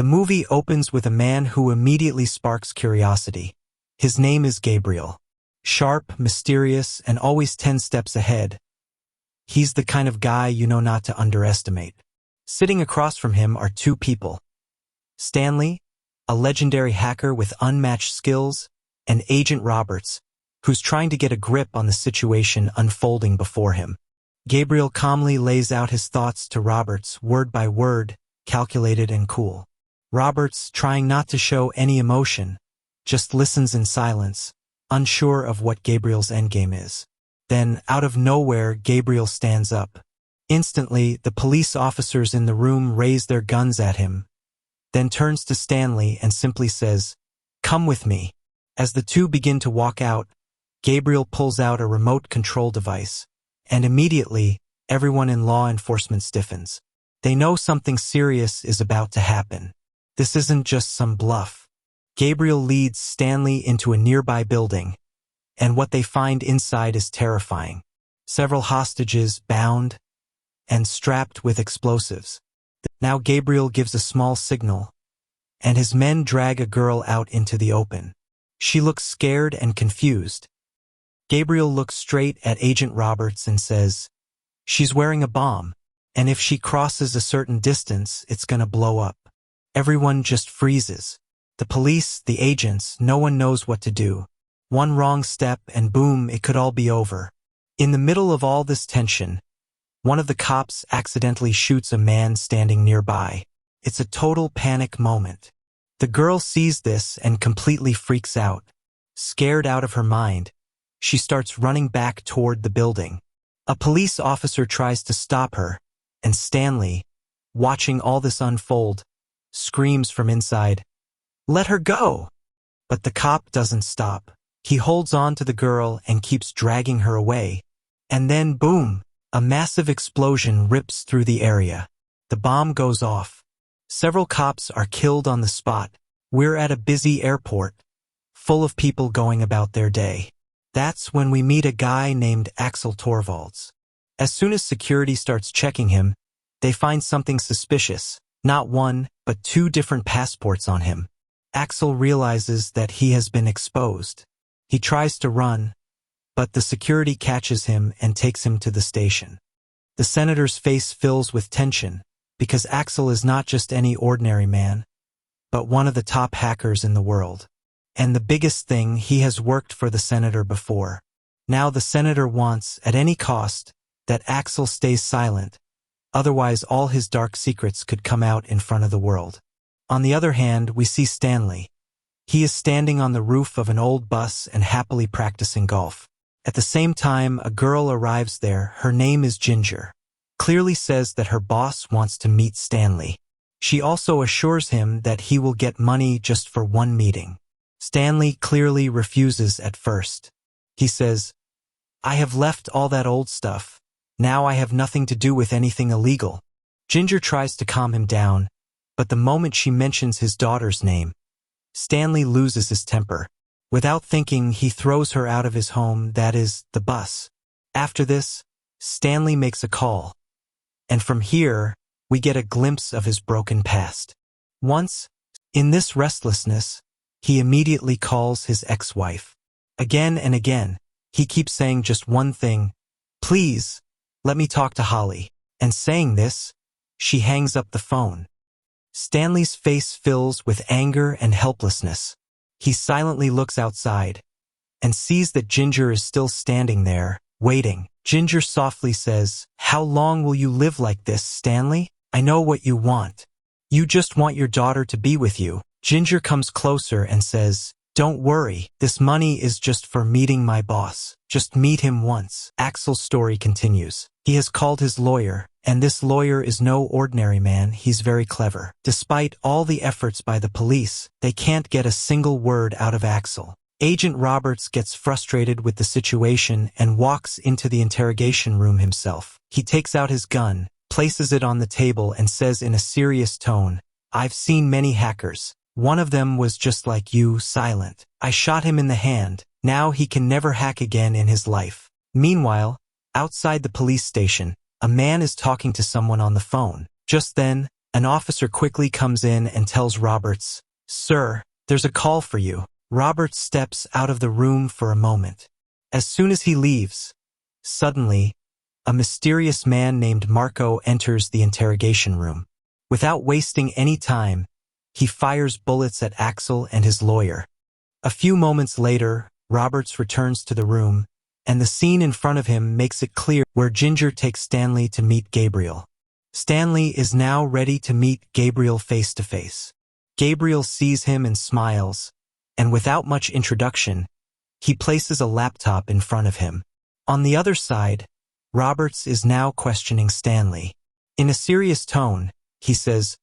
The movie opens with a man who immediately sparks curiosity. His name is Gabriel. Sharp, mysterious, and always 10 steps ahead. He's the kind of guy you know not to underestimate. Sitting across from him are two people. Stanley, a legendary hacker with unmatched skills, and Agent Roberts, who's trying to get a grip on the situation unfolding before him. Gabriel calmly lays out his thoughts to Roberts, word by word, calculated and cool. Roberts, trying not to show any emotion, just listens in silence, unsure of what Gabriel's endgame is. Then, out of nowhere, Gabriel stands up. Instantly, the police officers in the room raise their guns at him, then turns to Stanley and simply says, "Come with me." As the two begin to walk out, Gabriel pulls out a remote control device, and immediately, everyone in law enforcement stiffens. They know something serious is about to happen. This isn't just some bluff. Gabriel leads Stanley into a nearby building, and what they find inside is terrifying. Several hostages bound and strapped with explosives. Now Gabriel gives a small signal, and his men drag a girl out into the open. She looks scared and confused. Gabriel looks straight at Agent Roberts and says, "She's wearing a bomb, and if she crosses a certain distance, it's gonna blow up." Everyone just freezes. The police, the agents, no one knows what to do. One wrong step and boom, it could all be over. In the middle of all this tension, one of the cops accidentally shoots a man standing nearby. It's a total panic moment. The girl sees this and completely freaks out. Scared out of her mind, she starts running back toward the building. A police officer tries to stop her, and Stanley, watching all this unfold, screams from inside, "Let her go!" But the cop doesn't stop. He holds on to the girl and keeps dragging her away. And then, boom, a massive explosion rips through the area. The bomb goes off. Several cops are killed on the spot. We're at a busy airport, full of people going about their day. That's when we meet a guy named Axel Torvalds. As soon as security starts checking him, they find something suspicious. Not one, but two different passports on him. Axel realizes that he has been exposed. He tries to run, but the security catches him and takes him to the station. The senator's face fills with tension, because Axel is not just any ordinary man, but one of the top hackers in the world. And the biggest thing, he has worked for the senator before. Now the senator wants, at any cost, that Axel stays silent, otherwise all his dark secrets could come out in front of the world. On the other hand, we see Stanley. He is standing on the roof of an old bus and happily practicing golf. At the same time, a girl arrives there. Her name is Ginger. Clearly says that her boss wants to meet Stanley. She also assures him that he will get money just for one meeting. Stanley clearly refuses at first. He says, "I have left all that old stuff. Now I have nothing to do with anything illegal." Ginger tries to calm him down, but the moment she mentions his daughter's name, Stanley loses his temper. Without thinking, he throws her out of his home, that is, the bus. After this, Stanley makes a call. And from here, we get a glimpse of his broken past. Once, in this restlessness, he immediately calls his ex-wife. Again and again, he keeps saying just one thing, "Please, let me talk to Halle." And saying this, she hangs up the phone. Stanley's face fills with anger and helplessness. He silently looks outside and sees that Ginger is still standing there, waiting. Ginger softly says, "How long will you live like this, Stanley? I know what you want. You just want your daughter to be with you." Ginger comes closer and says, "Don't worry, this money is just for meeting my boss. Just meet him once." Axel's story continues. He has called his lawyer, and this lawyer is no ordinary man. He's very clever. Despite all the efforts by the police, they can't get a single word out of Axel. Agent Roberts gets frustrated with the situation and walks into the interrogation room himself. He takes out his gun, places it on the table and says in a serious tone, "I've seen many hackers. One of them was just like you, silent. I shot him in the hand. Now he can never hack again in his life." Meanwhile, outside the police station, a man is talking to someone on the phone. Just then, An officer quickly comes in and tells Roberts, "Sir, there's a call for you." Roberts steps out of the room for a moment. As soon as he leaves, suddenly, a mysterious man named Marco enters the interrogation room. Without wasting any time, he fires bullets at Axel and his lawyer. A few moments later, Roberts returns to the room, and the scene in front of him makes it clear where Ginger takes Stanley to meet Gabriel. Stanley is now ready to meet Gabriel face to face. Gabriel sees him and smiles, and without much introduction, he places a laptop in front of him. On the other side, Roberts is now questioning Stanley. In a serious tone, he says,